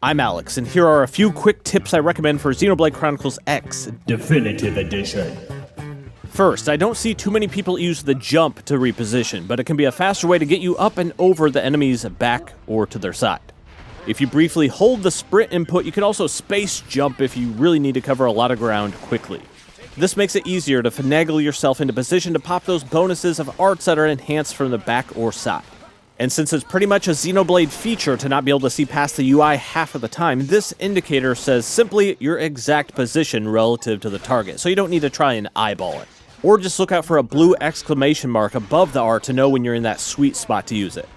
I'm Alex, and here are a few quick tips I recommend for Xenoblade Chronicles X Definitive Edition. First, I don't see too many people use the jump to reposition, but it can be a faster way to get you up and over the enemy's back or to their side. If you briefly hold the sprint input, you can also space jump if you really need to cover a lot of ground quickly. This makes it easier to finagle yourself into position to pop those bonuses of arts that are enhanced from the back or side. And since it's pretty much a Xenoblade feature to not be able to see past the UI half of the time, this indicator says simply your exact position relative to the target, so you don't need to try and eyeball it. Or just look out for a blue exclamation mark above the art to know when you're in that sweet spot to use it.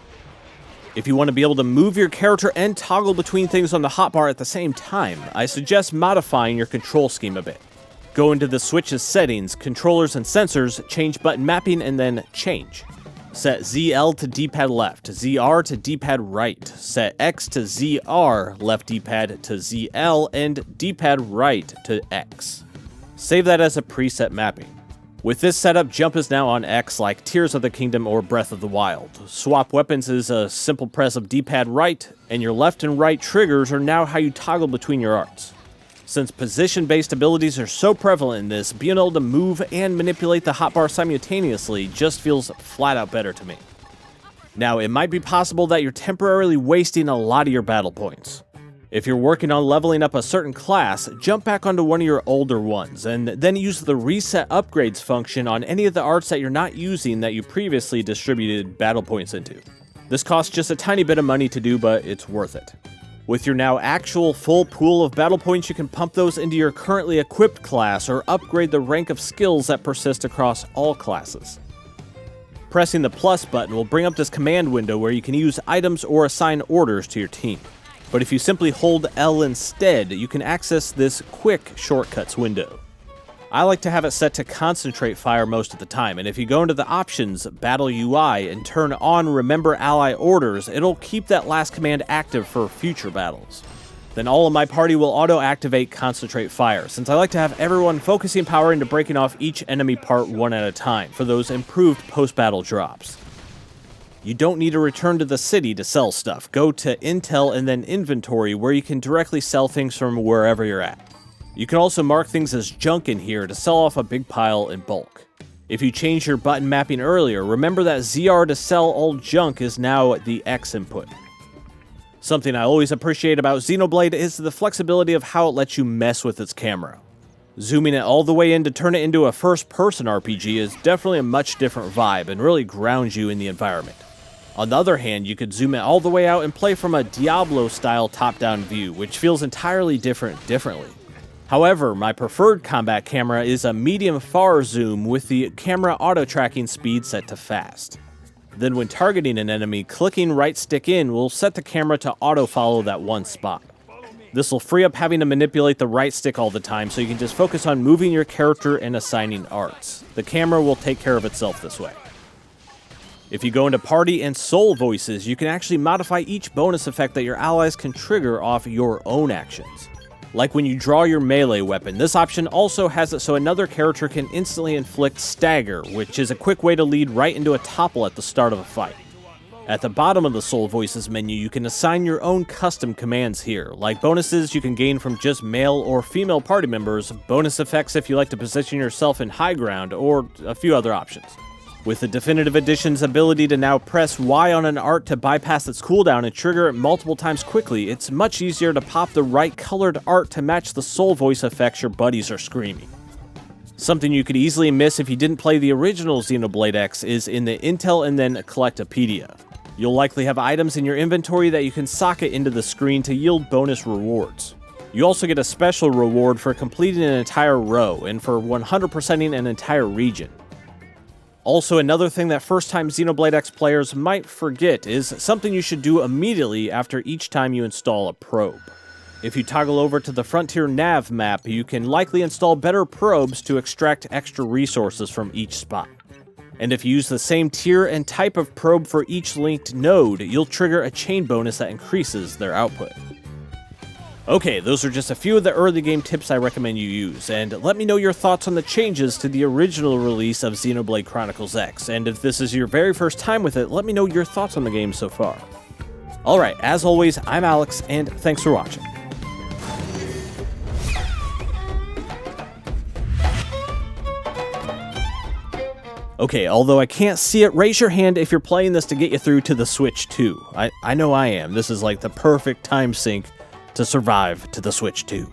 If you want to be able to move your character and toggle between things on the hotbar at the same time, I suggest modifying your control scheme a bit. Go into the Switch's settings, controllers and sensors, change button mapping, and then change. Set ZL to D-pad left, ZR to D-pad right, set X to ZR, left D-pad to ZL, and D-pad right to X. Save that as a preset mapping. With this setup, jump is now on X like Tears of the Kingdom or Breath of the Wild. Swap weapons is a simple press of D-pad right, and your left and right triggers are now how you toggle between your arts. Since position-based abilities are so prevalent in this, being able to move and manipulate the hotbar simultaneously just feels flat out better to me. Now, it might be possible that you're temporarily wasting a lot of your battle points. If you're working on leveling up a certain class, jump back onto one of your older ones, and then use the reset upgrades function on any of the arts that you're not using that you previously distributed battle points into. This costs just a tiny bit of money to do, but it's worth it. With your now actual full pool of battle points, you can pump those into your currently equipped class or upgrade the rank of skills that persist across all classes. Pressing the plus button will bring up this command window where you can use items or assign orders to your team. But if you simply hold L instead, you can access this quick shortcuts window. I like to have it set to concentrate fire most of the time, and if you go into the options, Battle UI, and turn on Remember Ally Orders, it'll keep that last command active for future battles. Then all of my party will auto-activate Concentrate Fire, since I like to have everyone focusing power into breaking off each enemy part one at a time for those improved post-battle drops. You don't need to return to the city to sell stuff. Go to Intel and then Inventory, where you can directly sell things from wherever you're at. You can also mark things as junk in here to sell off a big pile in bulk. If you changed your button mapping earlier, remember that ZR to sell all junk is now the X input. Something I always appreciate about Xenoblade is the flexibility of how it lets you mess with its camera. Zooming it all the way in to turn it into a first-person RPG is definitely a much different vibe and really grounds you in the environment. On the other hand, you could zoom it all the way out and play from a Diablo-style top-down view, which feels entirely differently. However, my preferred combat camera is a medium far zoom with the camera auto-tracking speed set to fast. Then when targeting an enemy, clicking right stick in will set the camera to auto-follow that one spot. This will free up having to manipulate the right stick all the time, so you can just focus on moving your character and assigning arts. The camera will take care of itself this way. If you go into Party and Soul Voices, you can actually modify each bonus effect that your allies can trigger off your own actions. Like when you draw your melee weapon, this option also has it so another character can instantly inflict Stagger, which is a quick way to lead right into a topple at the start of a fight. At the bottom of the Soul Voices menu, you can assign your own custom commands here, like bonuses you can gain from just male or female party members, bonus effects if you like to position yourself in high ground, or a few other options. With the Definitive Edition's ability to now press Y on an art to bypass its cooldown and trigger it multiple times quickly, it's much easier to pop the right colored art to match the soul voice effects your buddies are screaming. Something you could easily miss if you didn't play the original Xenoblade X is in the Intel and then Collectopaedia. You'll likely have items in your inventory that you can socket into the screen to yield bonus rewards. You also get a special reward for completing an entire row and for 100%ing an entire region. Also, another thing that first-time Xenoblade X players might forget is something you should do immediately after each time you install a probe. If you toggle over to the Frontier Nav map, you can likely install better probes to extract extra resources from each spot. And if you use the same tier and type of probe for each linked node, you'll trigger a chain bonus that increases their output. Okay, those are just a few of the early game tips I recommend you use, and let me know your thoughts on the changes to the original release of Xenoblade Chronicles X, and if this is your very first time with it, let me know your thoughts on the game so far. Alright, as always, I'm Alex, and thanks for watching. Okay, although I can't see it, raise your hand if you're playing this to get you through to the Switch 2. I know I am. This is like the perfect time sync to survive to the Switch 2.